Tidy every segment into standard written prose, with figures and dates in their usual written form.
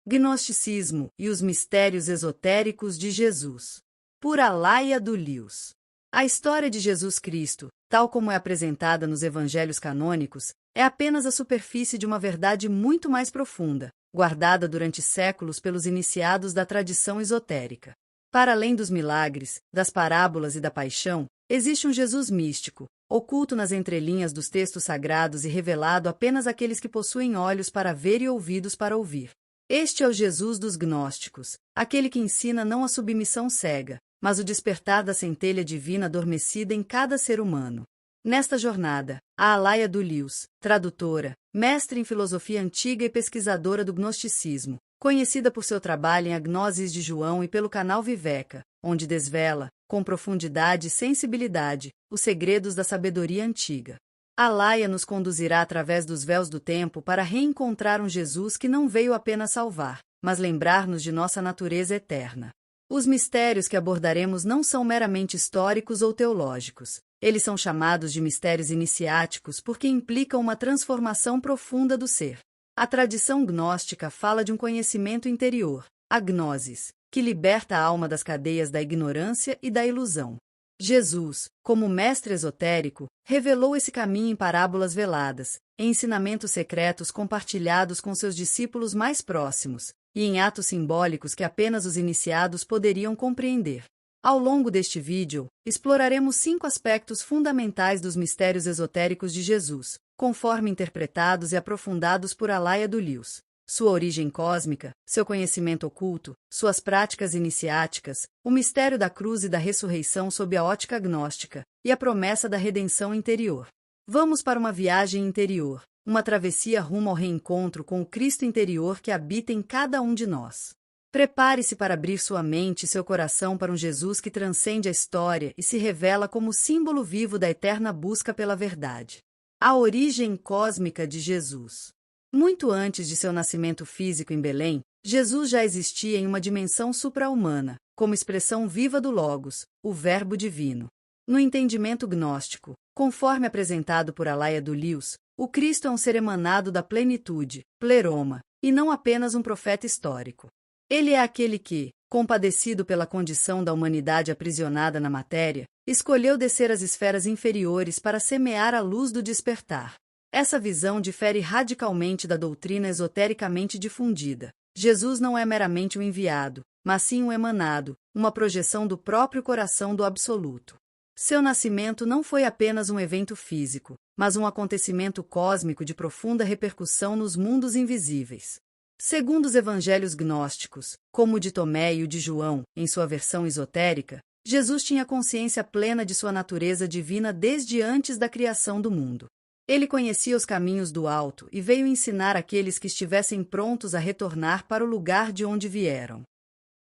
Gnosticismo e os mistérios esotéricos de Jesus. Por Alaia do Lewis. A história de Jesus Cristo, tal como é apresentada nos evangelhos canônicos, é apenas a superfície de uma verdade muito mais profunda, guardada durante séculos pelos iniciados da tradição esotérica. Para além dos milagres, das parábolas e da paixão, existe um Jesus místico, oculto nas entrelinhas dos textos sagrados e revelado apenas àqueles que possuem olhos para ver e ouvidos para ouvir. Este é o Jesus dos gnósticos, aquele que ensina não a submissão cega, mas o despertar da centelha divina adormecida em cada ser humano. Nesta jornada, a Alaia do Lewis, tradutora, mestre em filosofia antiga e pesquisadora do gnosticismo, conhecida por seu trabalho em A Gnosis de João e pelo canal Viveca, onde desvela, com profundidade e sensibilidade, os segredos da sabedoria antiga. Alaia nos conduzirá através dos véus do tempo para reencontrar um Jesus que não veio apenas salvar, mas lembrar-nos de nossa natureza eterna. Os mistérios que abordaremos não são meramente históricos ou teológicos. Eles são chamados de mistérios iniciáticos porque implicam uma transformação profunda do ser. A tradição gnóstica fala de um conhecimento interior, a gnosis, que liberta a alma das cadeias da ignorância e da ilusão. Jesus, como mestre esotérico, revelou esse caminho em parábolas veladas, em ensinamentos secretos compartilhados com seus discípulos mais próximos, e em atos simbólicos que apenas os iniciados poderiam compreender. Ao longo deste vídeo, exploraremos 5 aspectos fundamentais dos mistérios esotéricos de Jesus, conforme interpretados e aprofundados por Alaia do Lewis. Sua origem cósmica, seu conhecimento oculto, suas práticas iniciáticas, o mistério da cruz e da ressurreição sob a ótica gnóstica, e a promessa da redenção interior. Vamos para uma viagem interior, uma travessia rumo ao reencontro com o Cristo interior que habita em cada um de nós. Prepare-se para abrir sua mente e seu coração para um Jesus que transcende a história e se revela como símbolo vivo da eterna busca pela verdade. A origem cósmica de Jesus. Muito antes de seu nascimento físico em Belém, Jesus já existia em uma dimensão supra-humana, como expressão viva do Logos, o Verbo divino. No entendimento gnóstico, conforme apresentado por Alaia do Lewis, o Cristo é um ser emanado da plenitude, pleroma, e não apenas um profeta histórico. Ele é aquele que, compadecido pela condição da humanidade aprisionada na matéria, escolheu descer às esferas inferiores para semear a luz do despertar. Essa visão difere radicalmente da doutrina esotericamente difundida. Jesus não é meramente um enviado, mas sim um emanado, uma projeção do próprio coração do Absoluto. Seu nascimento não foi apenas um evento físico, mas um acontecimento cósmico de profunda repercussão nos mundos invisíveis. Segundo os evangelhos gnósticos, como o de Tomé e o de João, em sua versão esotérica, Jesus tinha consciência plena de sua natureza divina desde antes da criação do mundo. Ele conhecia os caminhos do alto e veio ensinar aqueles que estivessem prontos a retornar para o lugar de onde vieram.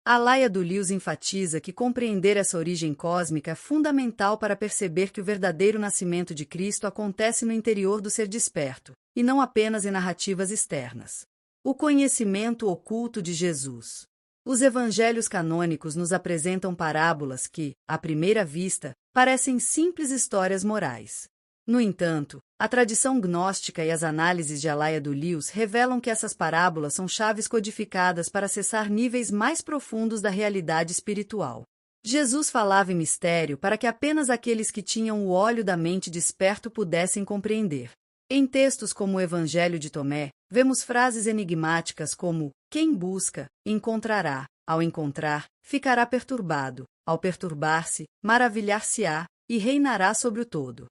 Alaia do Lewis enfatiza que compreender essa origem cósmica é fundamental para perceber que o verdadeiro nascimento de Cristo acontece no interior do ser desperto, e não apenas em narrativas externas. O conhecimento oculto de Jesus. Os evangelhos canônicos nos apresentam parábolas que, à primeira vista, parecem simples histórias morais. No entanto, a tradição gnóstica e as análises de Alaia do Lewis revelam que essas parábolas são chaves codificadas para acessar níveis mais profundos da realidade espiritual. Jesus falava em mistério para que apenas aqueles que tinham o olho da mente desperto pudessem compreender. Em textos como o Evangelho de Tomé, vemos frases enigmáticas como: quem busca, encontrará, ao encontrar, ficará perturbado, ao perturbar-se, maravilhar-se-á, e reinará sobre o todo.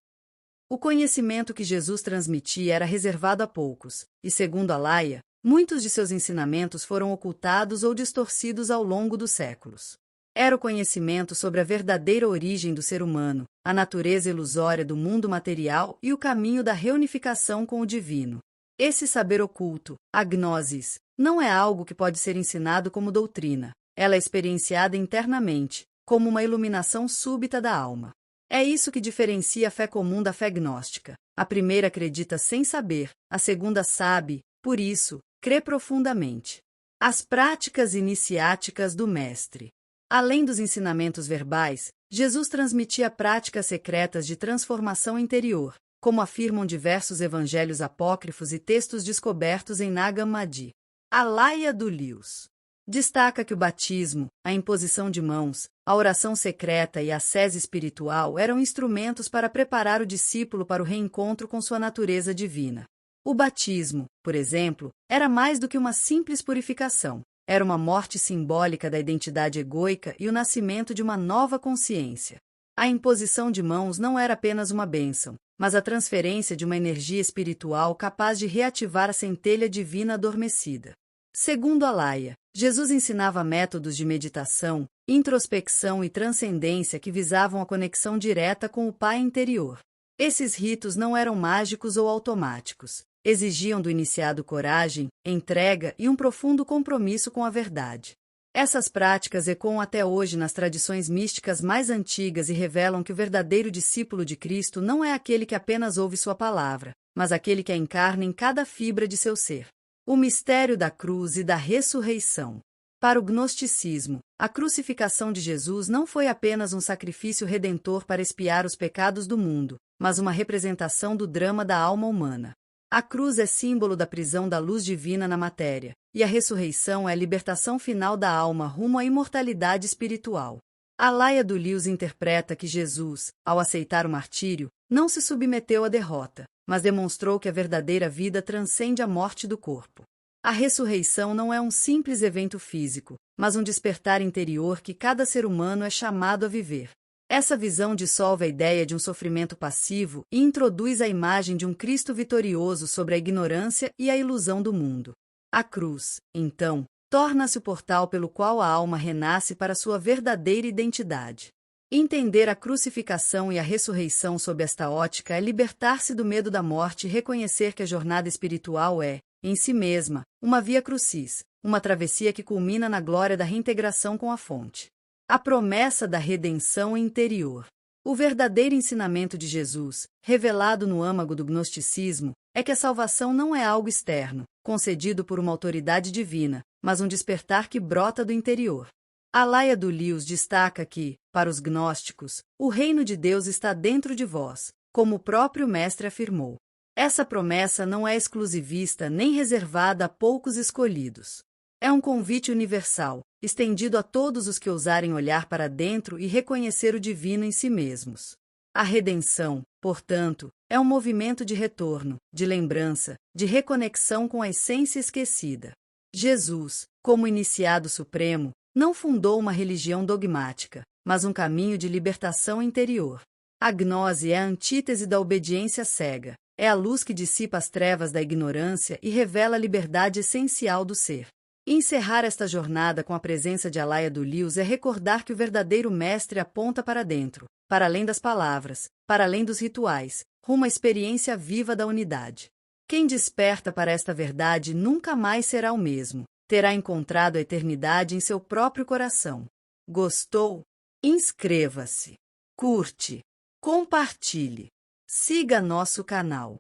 O conhecimento que Jesus transmitia era reservado a poucos, e segundo Alaia, muitos de seus ensinamentos foram ocultados ou distorcidos ao longo dos séculos. Era o conhecimento sobre a verdadeira origem do ser humano, a natureza ilusória do mundo material e o caminho da reunificação com o divino. Esse saber oculto, a gnosis, não é algo que pode ser ensinado como doutrina. Ela é experienciada internamente, como uma iluminação súbita da alma. É isso que diferencia a fé comum da fé gnóstica. A primeira acredita sem saber, a segunda sabe, por isso, crê profundamente. As práticas iniciáticas do Mestre. Além dos ensinamentos verbais, Jesus transmitia práticas secretas de transformação interior, como afirmam diversos evangelhos apócrifos e textos descobertos em Nag Hammadi. Alaia do Lewis destaca que o batismo, a imposição de mãos, a oração secreta e a sese espiritual eram instrumentos para preparar o discípulo para o reencontro com sua natureza divina. O batismo, por exemplo, era mais do que uma simples purificação. Era uma morte simbólica da identidade egóica e o nascimento de uma nova consciência. A imposição de mãos não era apenas uma bênção, mas a transferência de uma energia espiritual capaz de reativar a centelha divina adormecida. Segundo Alaia, Jesus ensinava métodos de meditação, introspecção e transcendência que visavam a conexão direta com o Pai interior. Esses ritos não eram mágicos ou automáticos. Exigiam do iniciado coragem, entrega e um profundo compromisso com a verdade. Essas práticas ecoam até hoje nas tradições místicas mais antigas e revelam que o verdadeiro discípulo de Cristo não é aquele que apenas ouve sua palavra, mas aquele que a encarna em cada fibra de seu ser. O mistério da cruz e da ressurreição. Para o gnosticismo, a crucificação de Jesus não foi apenas um sacrifício redentor para expiar os pecados do mundo, mas uma representação do drama da alma humana. A cruz é símbolo da prisão da luz divina na matéria, e a ressurreição é a libertação final da alma rumo à imortalidade espiritual. Alaia do Lewis interpreta que Jesus, ao aceitar o martírio, não se submeteu à derrota, mas demonstrou que a verdadeira vida transcende a morte do corpo. A ressurreição não é um simples evento físico, mas um despertar interior que cada ser humano é chamado a viver. Essa visão dissolve a ideia de um sofrimento passivo e introduz a imagem de um Cristo vitorioso sobre a ignorância e a ilusão do mundo. A cruz, então, torna-se o portal pelo qual a alma renasce para sua verdadeira identidade. Entender a crucificação e a ressurreição sob esta ótica é libertar-se do medo da morte e reconhecer que a jornada espiritual é, em si mesma, uma via crucis, uma travessia que culmina na glória da reintegração com a fonte. A promessa da redenção interior. O verdadeiro ensinamento de Jesus, revelado no âmago do gnosticismo, é que a salvação não é algo externo, concedido por uma autoridade divina, mas um despertar que brota do interior. Alaia do Lewis destaca que, para os gnósticos, o reino de Deus está dentro de vós, como o próprio Mestre afirmou. Essa promessa não é exclusivista nem reservada a poucos escolhidos. É um convite universal, estendido a todos os que ousarem olhar para dentro e reconhecer o divino em si mesmos. A redenção, portanto, é um movimento de retorno, de lembrança, de reconexão com a essência esquecida. Jesus, como iniciado supremo, não fundou uma religião dogmática, mas um caminho de libertação interior. A gnose é a antítese da obediência cega, é a luz que dissipa as trevas da ignorância e revela a liberdade essencial do ser. Encerrar esta jornada com a presença de Alaia do Lewis é recordar que o verdadeiro mestre aponta para dentro, para além das palavras, para além dos rituais, rumo à experiência viva da unidade. Quem desperta para esta verdade nunca mais será o mesmo, terá encontrado a eternidade em seu próprio coração. Gostou? Inscreva-se, curte, compartilhe, siga nosso canal.